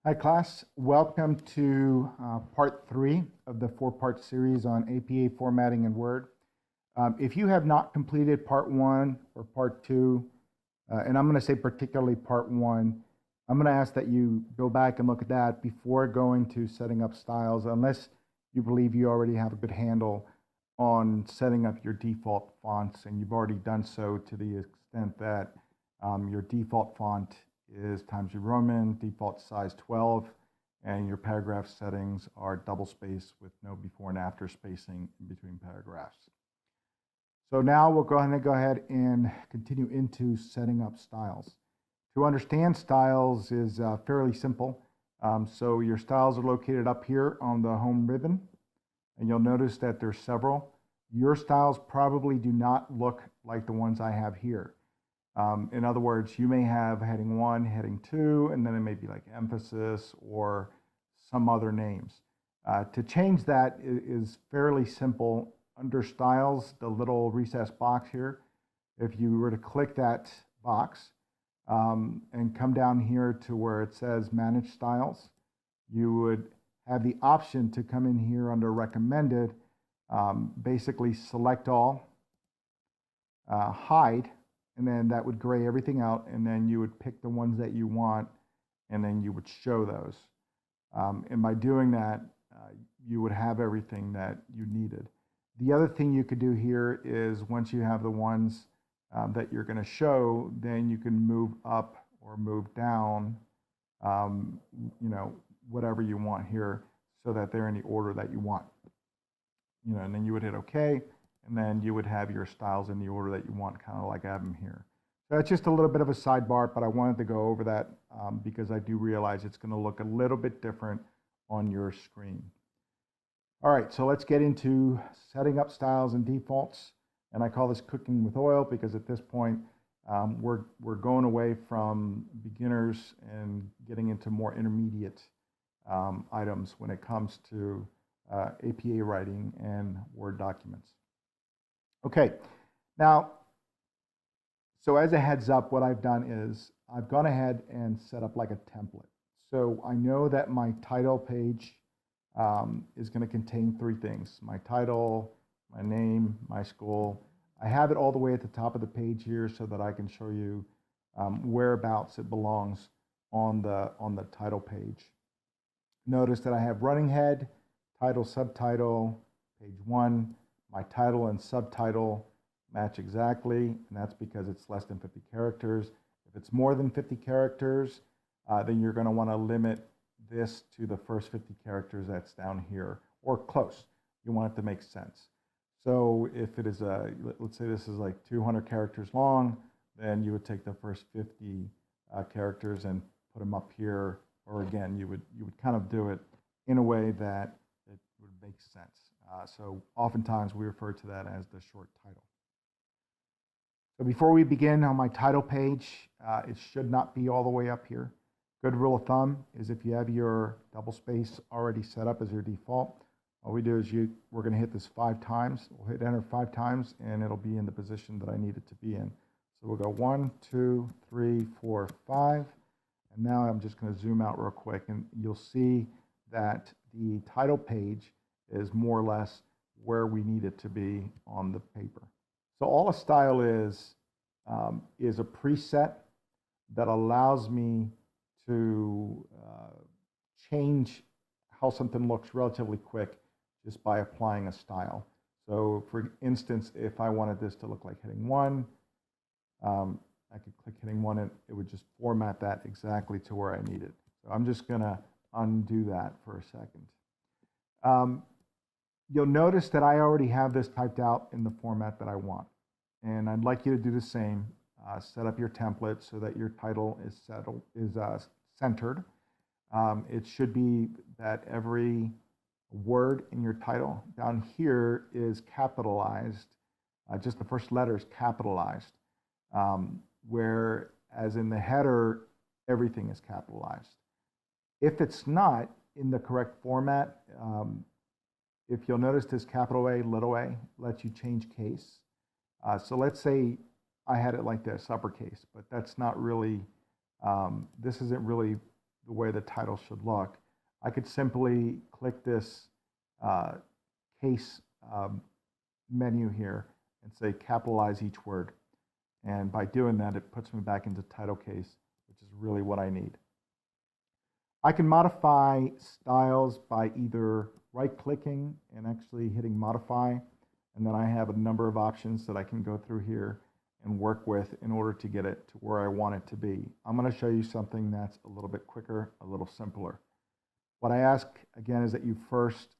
Hi class, welcome to part 3 of the 4-part series on APA formatting in Word. If you have not completed part 1 or part 2, and I'm going to say particularly part 1, I'm going to ask that you go back and look at that before going to setting up styles, unless you believe you already have a good handle on setting up your default fonts, and you've already done so to the extent that your default font is Times New Roman, default size 12, and your paragraph settings are double space with no before and after spacing in between paragraphs. So now we'll go ahead and continue into setting up styles. To understand styles is fairly simple. So your styles are located up here on the home ribbon, and you'll notice that there's several. Your styles probably do not look like the ones I have here. In other words, you may have heading 1, heading 2, and then it may be like emphasis or some other names. To change that is fairly simple. Under styles, the little recessed box here, if you were to click that box and come down here to where it says manage styles, you would have the option to come in here under recommended, basically select all, hide, and then that would gray everything out, and then you would pick the ones that you want, and then you would show those. And by doing that, you would have everything that you needed. The other thing you could do here is once you have the ones that you're going to show, then you can move up or move down, whatever you want here, so that they're in the order that you want. And then you would hit OK. And then you would have your styles in the order that you want, kind of like I have them here. So that's just a little bit of a sidebar, but I wanted to go over that because I do realize it's going to look a little bit different on your screen. All right, so let's get into setting up styles and defaults. And I call this cooking with oil because at this point, we're going away from beginners and getting into more intermediate items when it comes to APA writing and Word documents. Okay, now, so as a heads up, what I've done is I've gone ahead and set up like a template. So I know that my title page is going to contain 3 things: my title, my name, my school. I have it all the way at the top of the page here so that I can show you whereabouts it belongs on the title page. Notice that I have running head, title, subtitle, page 1. My title and subtitle match exactly, and that's because it's less than 50 characters. If it's more than 50 characters, then you're going to want to limit this to the first 50 characters that's down here, or close. You want it to make sense. So if it is let's say this is like 200 characters long, then you would take the first 50 characters and put them up here, or again, you would kind of do it in a way that it would make sense. So oftentimes we refer to that as the short title. So before we begin on my title page, it should not be all the way up here. Good rule of thumb is if you have your double space already set up as your default, all we do is we're going to hit this 5 times. We'll hit enter 5 times, and it'll be in the position that I need it to be in. So we'll go 1, 2, 3, 4, 5. And now I'm just going to zoom out real quick, and you'll see that the title page is more or less where we need it to be on the paper. So all a style is a preset that allows me to change how something looks relatively quick just by applying a style. So for instance, if I wanted this to look like heading 1, I could click heading 1 and it would just format that exactly to where I need it. So I'm just going to undo that for a second. You'll notice that I already have this typed out in the format that I want. And I'd like you to do the same. Set up your template so that your title is centered. It should be that every word in your title down here is capitalized. Just the first letter is capitalized. Whereas in the header, everything is capitalized. If it's not in the correct format, if you'll notice this capital A, little a, lets you change case. So let's say I had it like this, uppercase, but that's not really, this isn't really the way the title should look, I could simply click this case menu here and say capitalize each word. And by doing that, it puts me back into title case, which is really what I need. I can modify styles by either right-clicking and actually hitting modify, and then I have a number of options that I can go through here and work with in order to get it to where I want it to be. I'm going to show you something that's a little bit quicker, a little simpler. What I ask, again, is that you first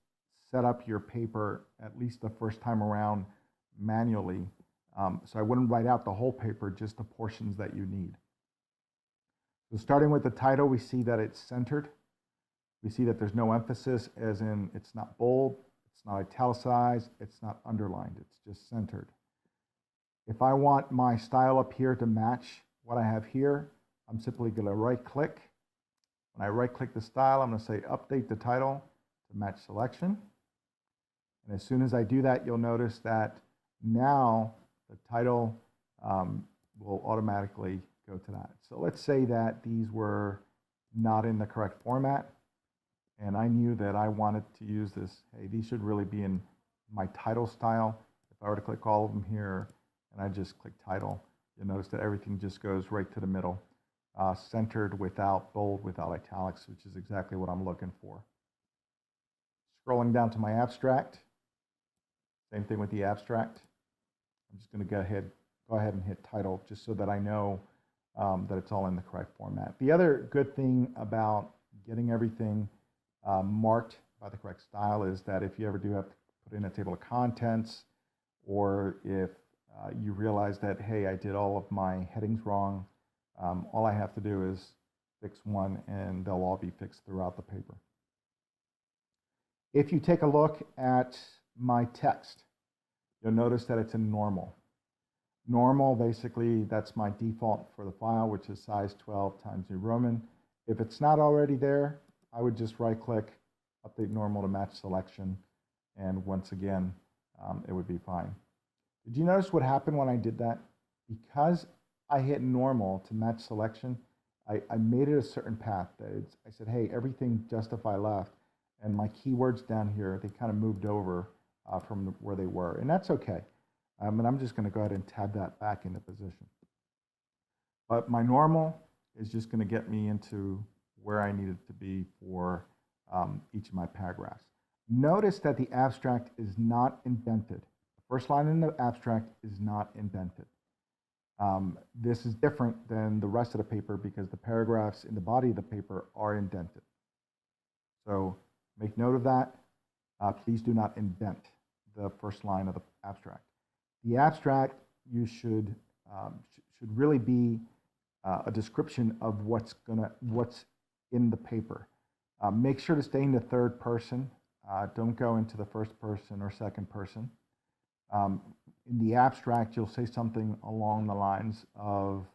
set up your paper at least the first time around manually. So I wouldn't write out the whole paper, just the portions that you need. So starting with the title, we see that it's centered. We see that there's no emphasis, as in it's not bold, it's not italicized, it's not underlined, it's just centered. If I want my style up here to match what I have here, I'm simply going to right-click. When I right-click the style, I'm going to say update the title to match selection. And as soon as I do that, you'll notice that now the title will automatically go to that. So let's say that these were not in the correct format, and I knew that I wanted to use this. Hey, these should really be in my title style. If I were to click all of them here and I just click title, you'll notice that everything just goes right to the middle, centered, without bold, without italics, which is exactly what I'm looking for. Scrolling down to my abstract, same thing with the abstract. I'm just going to go ahead and hit title just so that I know that it's all in the correct format. The other good thing about getting everything marked by the correct style is that if you ever do have to put in a table of contents, or if you realize that, hey, I did all of my headings wrong, all I have to do is fix one and they'll all be fixed throughout the paper. If you take a look at my text, you'll notice that it's in normal. Normal, basically, that's my default for the file, which is size 12 times New Roman. If it's not already there, I would just right-click, update normal to match selection, and once again, it would be fine. Did you notice what happened when I did that? Because I hit normal to match selection, I made it a certain path. I said, hey, everything justify left, and my keywords down here, they kind of moved over from where they were, and that's okay. And I'm just going to go ahead and tab that back into position. But my normal is just going to get me into where I need it to be for each of my paragraphs. Notice that the abstract is not indented. The first line in the abstract is not indented. This is different than the rest of the paper because the paragraphs in the body of the paper are indented. So make note of that. Please do not indent the first line of the abstract. The abstract, you should really be a description of what's in the paper. Make sure to stay in the third person. Don't go into the first person or second person. In the abstract, you'll say something along the lines of,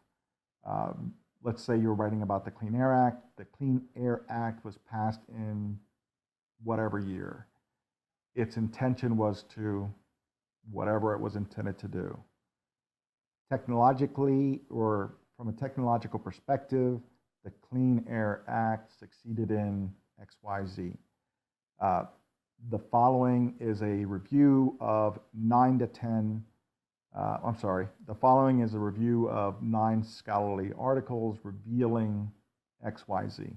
let's say you're writing about the Clean Air Act. The Clean Air Act was passed in whatever year. Its intention was to whatever it was intended to do. Technologically, or from a technological perspective, the Clean Air Act succeeded in XYZ. The following is a review of 9 to 10, the following is a review of 9 scholarly articles revealing XYZ.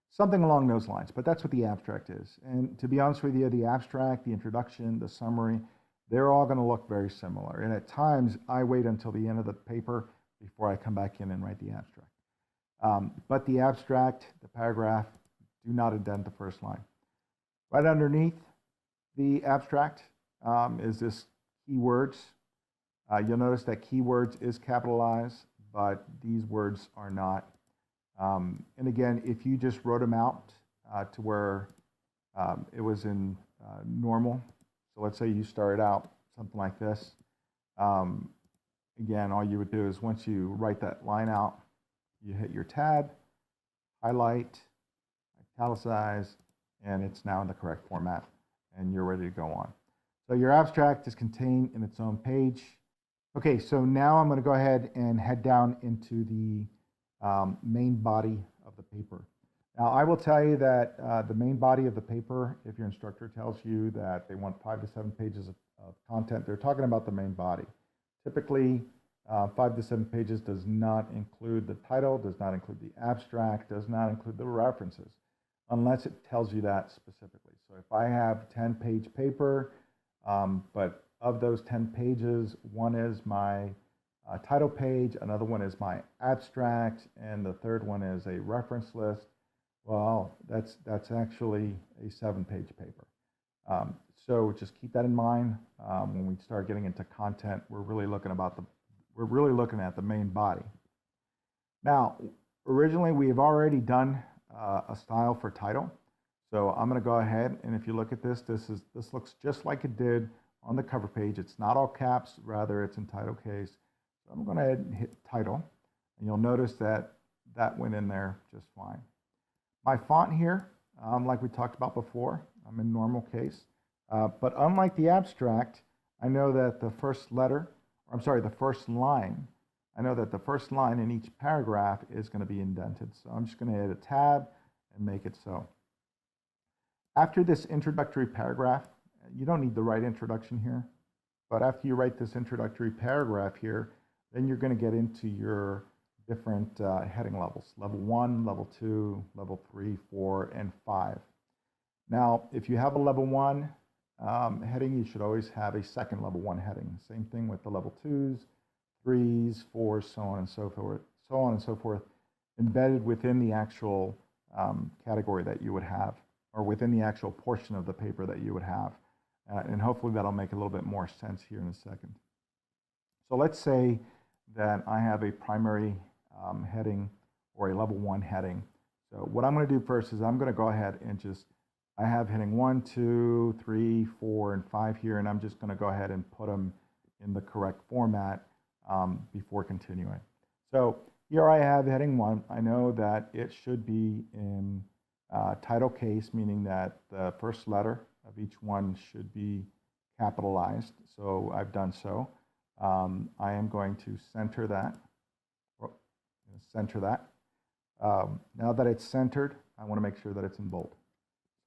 Something along those lines, but that's what the abstract is. And to be honest with you, the abstract, the introduction, the summary, they're all going to look very similar. And at times, I wait until the end of the paper before I come back in and write the abstract. But the abstract, the paragraph, do not indent the first line. Right underneath the abstract is this keywords. You'll notice that keywords is capitalized, but these words are not. And again, if you just wrote them out to where it was in normal, so let's say you started out something like this. Again, all you would do is once you write that line out, you hit your tab, highlight, italicize, and it's now in the correct format, and you're ready to go on. So your abstract is contained in its own page. Okay, so now I'm going to go ahead and head down into the main body of the paper. Now, I will tell you that the main body of the paper, if your instructor tells you that they want 5 to 7 pages of content, they're talking about the main body. Typically, 5 to 7 pages does not include the title, does not include the abstract, does not include the references, unless it tells you that specifically. So if I have 10-page paper, but of those 10 pages, one is my title page, another one is my abstract, and the third one is a reference list, well, that's actually a 7-page paper. So just keep that in mind. When we start getting into content, we're really looking at the main body. Now, originally we've already done a style for title. So I'm going to go ahead, and if you look at this, this looks just like it did on the cover page. It's not all caps, rather it's in title case. So I'm going to go ahead and hit title, and you'll notice that that went in there just fine. My font here, like we talked about before, I'm in normal case. But unlike the abstract, I know that the first line, I know that the first line in each paragraph is going to be indented. So I'm just going to hit a tab and make it so. After this introductory paragraph, you don't need the right introduction here, but after you write this introductory paragraph here, then you're going to get into your different heading levels, level 1, level 2, level 3, 4, and 5. Now, if you have a level 1 heading, you should always have a second level 1 heading. Same thing with the level 2s, 3s, 4s, so on and so forth, embedded within the actual category that you would have, or within the actual portion of the paper that you would have. And hopefully that'll make a little bit more sense here in a second. So let's say that I have a primary heading or a level 1 heading. So what I'm going to do first is I'm going to go ahead and I have heading 1, 2, 3, 4, and 5 here, and I'm just going to go ahead and put them in the correct format before continuing. So here I have heading 1. I know that it should be in title case, meaning that the first letter of each one should be capitalized. So I've done so. I am going to center that. Now that it's centered, I want to make sure that it's in bold.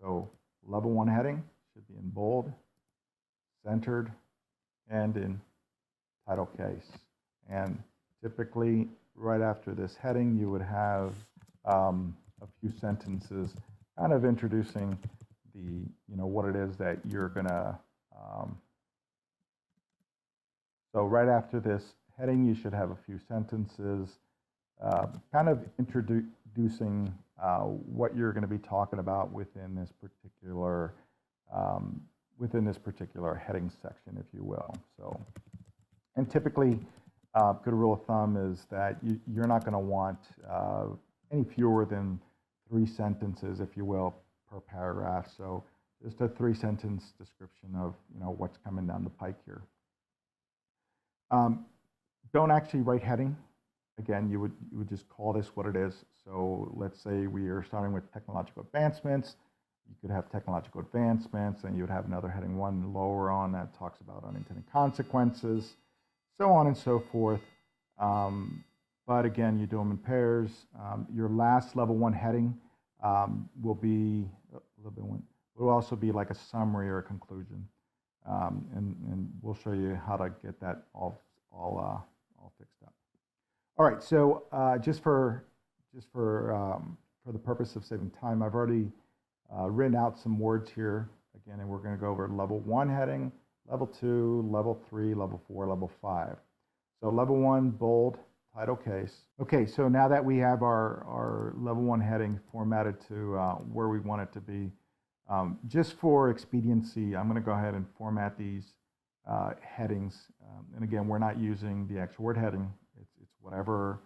So level 1 heading should be in bold, centered, and in title case. And typically, right after this heading, you would have a few sentences kind of introducing what it is that you're gonna. So right after this heading, you should have a few sentences kind of introducing what you're going to be talking about within this particular heading section, if you will. So, and typically, good rule of thumb is that you're not going to want any fewer than 3 sentences, if you will, per paragraph. So just a 3-sentence description of what's coming down the pike here. Don't actually write heading. Again, you would just call this what it is. So let's say we are starting with technological advancements. You could have technological advancements, and you would have another heading 1 lower on that talks about unintended consequences, so on and so forth. But again, you do them in pairs. Your last level 1 heading will also be like a summary or a conclusion. And we'll show you how to get that all fixed up. All right, so just for the purpose of saving time, I've already written out some words here again, and we're going to go over level 1 heading, level 2, level 3, level 4, level 5. So level 1, bold, title case. Okay, so now that we have our level 1 heading formatted to where we want it to be, just for expediency, I'm going to go ahead and format these headings. And again, we're not using the actual word heading. It's whatever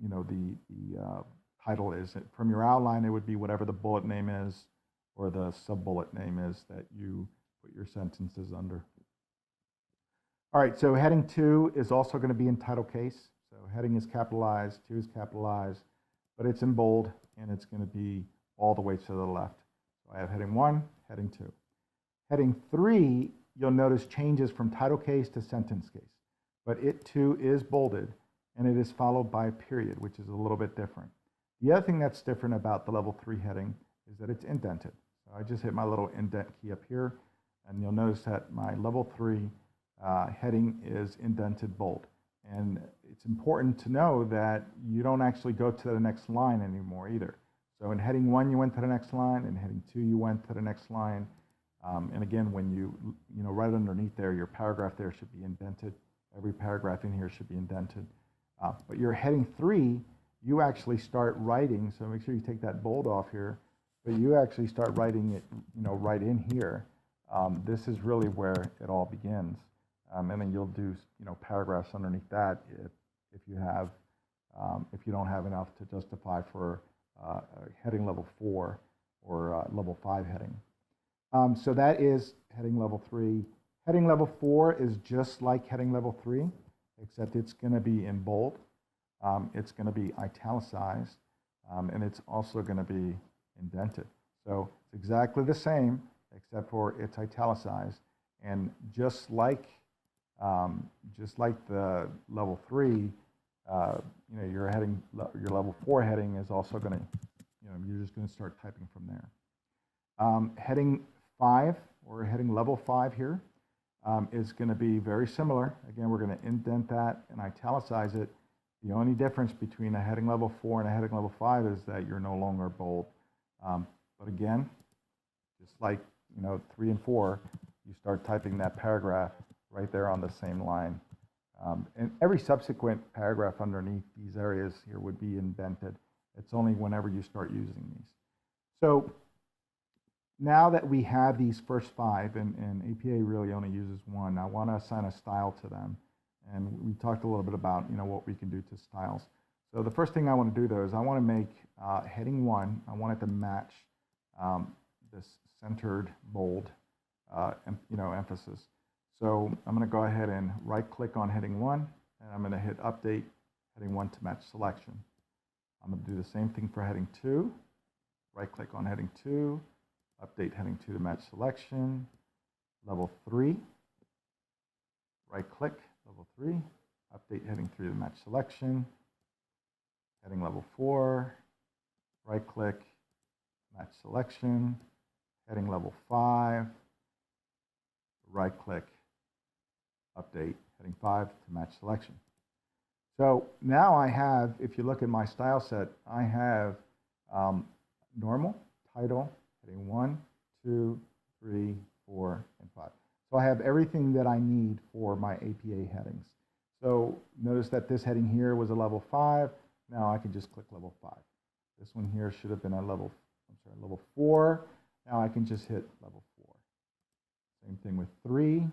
the title is. From your outline, it would be whatever the bullet name is or the sub-bullet name is that you put your sentences under. All right, so heading 2 is also going to be in title case. So heading is capitalized, 2 is capitalized, but it's in bold, and it's going to be all the way to the left. So I have heading 1, heading 2. Heading 3, you'll notice changes from title case to sentence case, but it too is bolded, and it is followed by a period, which is a little bit different. The other thing that's different about the level 3 heading is that it's indented. So I just hit my little indent key up here, and you'll notice that my level 3 heading is indented bold. And it's important to know that you don't actually go to the next line anymore either. So in heading 1, you went to the next line. In heading 2, you went to the next line. And again, when you right underneath there, your paragraph there should be indented. Every paragraph in here should be indented. But your heading 3, you actually start writing. So make sure you take that bold off here. But you actually start writing it, right in here. This is really where it all begins. And then you'll do, paragraphs underneath that if you don't have enough to justify for heading level 4 or level 5 heading. So that is heading level 3. Heading level 4 is just like heading level 3, except it's going to be in bold. It's going to be italicized, and it's also going to be indented. So it's exactly the same, except for it's italicized. And just like the level 3, your level 4 heading is also going to, you're just going to start typing from there. Heading 5 or heading level 5 here is going to be very similar. Again, we're going to indent that and italicize it. The only difference between a heading level 4 and a heading level 5 is that you're no longer bold. But again, just like 3 and 4, you start typing that paragraph right there on the same line. And every subsequent paragraph underneath these areas here would be indented. It's only whenever you start using these. So now that we have these first 5, and APA really only uses 1, I want to assign a style to them. And we talked a little bit about what we can do to styles. So the first thing I want to do though is I want to make heading 1, I want it to match this centered bold emphasis. So I'm going to go ahead and right click on heading 1, and I'm going to hit update heading 1 to match selection. I'm going to do the same thing for heading 2. Right click on heading 2, update heading 2 to match selection. Level 3, right click, level 3, update heading 3 to match selection. Heading level 4, right click, match selection. Heading level 5, right click, update heading 5 to match selection. So now I have, if you look at my style set, I have normal, title, heading 1, 2, 3, 4, and 5. So I have everything that I need for my APA headings. So notice that this heading here was a level 5. Now I can just click level 5. This one here should have been a level 4. Now I can just hit level 4. Same thing with 3.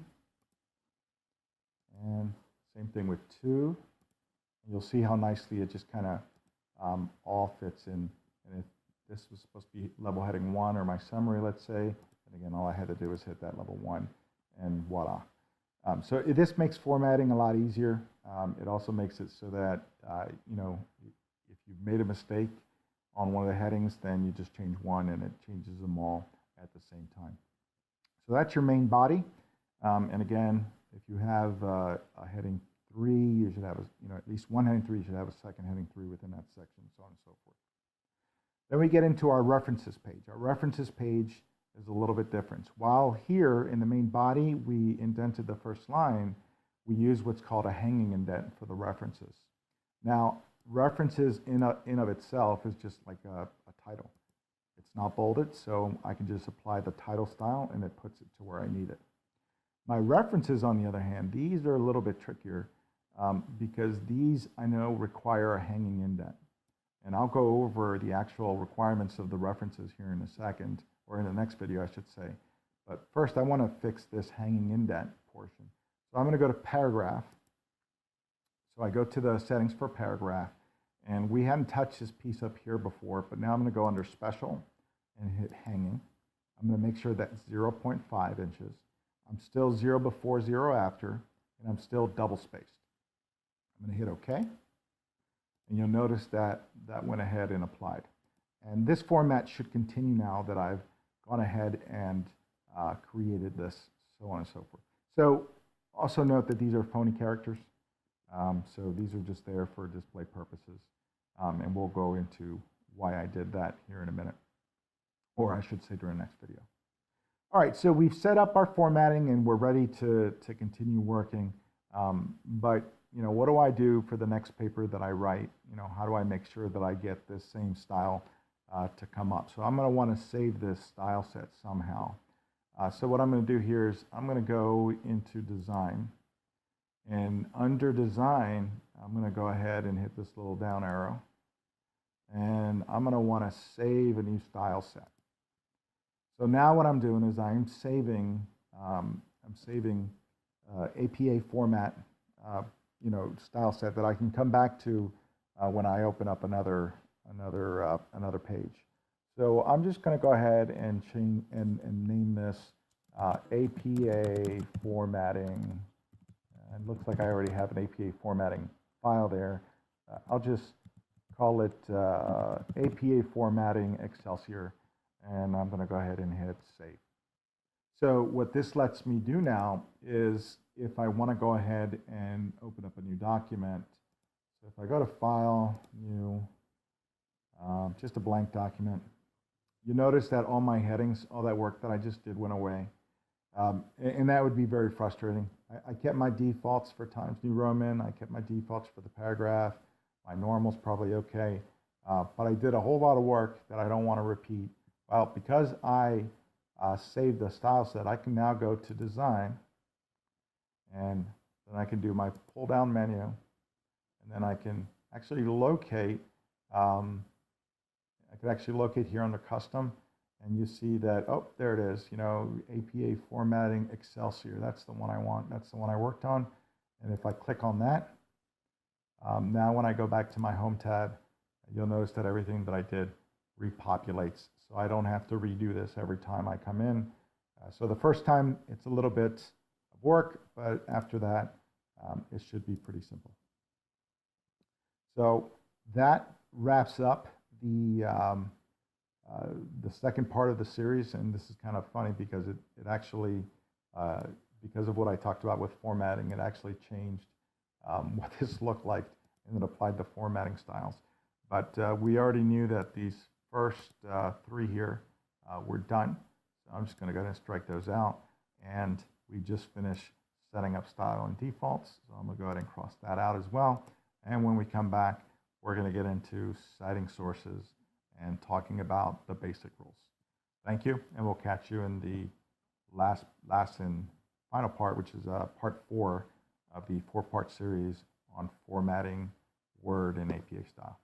And same thing with 2. And you'll see how nicely it just kind of all fits in. And if this was supposed to be level heading 1 or my summary, let's say, and again, all I had to do was hit that level 1, and voila. So this makes formatting a lot easier. It also makes it so that, if you've made a mistake on one of the headings, then you just change one and it changes them all at the same time. So that's your main body. And again, if you have a heading 3, you should have at least one heading 3. You should have a second heading 3 within that section, so on and so forth. Then we get into our references page. Our references page is a little bit different. While here in the main body, we indented the first line, we use what's called a hanging indent for the references. Now, references in of itself is just like a title. It's not bolded, so I can just apply the title style and it puts it to where I need it. My references, on the other hand, these are a little bit trickier because these I know require a hanging indent. And I'll go over the actual requirements of the references here in a second, or in the next video, I should say. But first, I want to fix this hanging indent portion. So I'm going to go to paragraph. So I go to the settings for paragraph, and we hadn't touched this piece up here before, but now I'm going to go under special and hit hanging. I'm going to make sure that's 0.5 inches. I'm still 0 before, 0 after, and I'm still double spaced. I'm going to hit OK. And you'll notice that that went ahead and applied. And this format should continue now that I've gone ahead and created this, so on and so forth. So also note that these are phony characters. So these are just there for display purposes. And we'll go into why I did that here in a minute, or I should say during the next video. All right, so we've set up our formatting and we're ready to continue working. But what do I do for the next paper that I write? How do I make sure that I get this same style to come up? So I'm going to want to save this style set somehow. So what I'm going to do here is I'm going to go into design, and under design I'm going to go ahead and hit this little down arrow, and I'm going to want to save a new style set. So now what I'm doing is I'm saving APA format style set that I can come back to when I open up another page. So I'm just going to go ahead and change and name this APA formatting. It looks like I already have an APA formatting file there. I'll just call it APA formatting Excelsior, and I'm going to go ahead and hit save. So what this lets me do now is, if I want to go ahead and open up a new document, so if I go to File, New, just a blank document, you notice that all my headings, all that work that I just did went away. And that would be very frustrating. I kept my defaults for Times New Roman, I kept my defaults for the paragraph, my normal's probably okay, but I did a whole lot of work that I don't want to repeat. Well, because I saved the style set, I can now go to Design, and then I can do my pull-down menu, and then I can actually locate, here under Custom, and you see that, oh, there it is, APA formatting Excelsior. That's the one I want. That's the one I worked on. And if I click on that, now when I go back to my Home tab, you'll notice that everything that I did repopulates. So I don't have to redo this every time I come in. So the first time it's a little bit of work, but after that, it should be pretty simple. So that wraps up the second part of the series, and this is kind of funny because it actually, because of what I talked about with formatting, it actually changed what this looked like, and it applied the formatting styles. But we already knew that these first three here were done, so I'm just going to go ahead and strike those out, and we just finished setting up style and defaults, so I'm going to go ahead and cross that out as well. And when we come back, we're going to get into citing sources and talking about the basic rules. Thank you, and we'll catch you in the last and final part, which is part 4 of the 4-part series on formatting Word in APA style.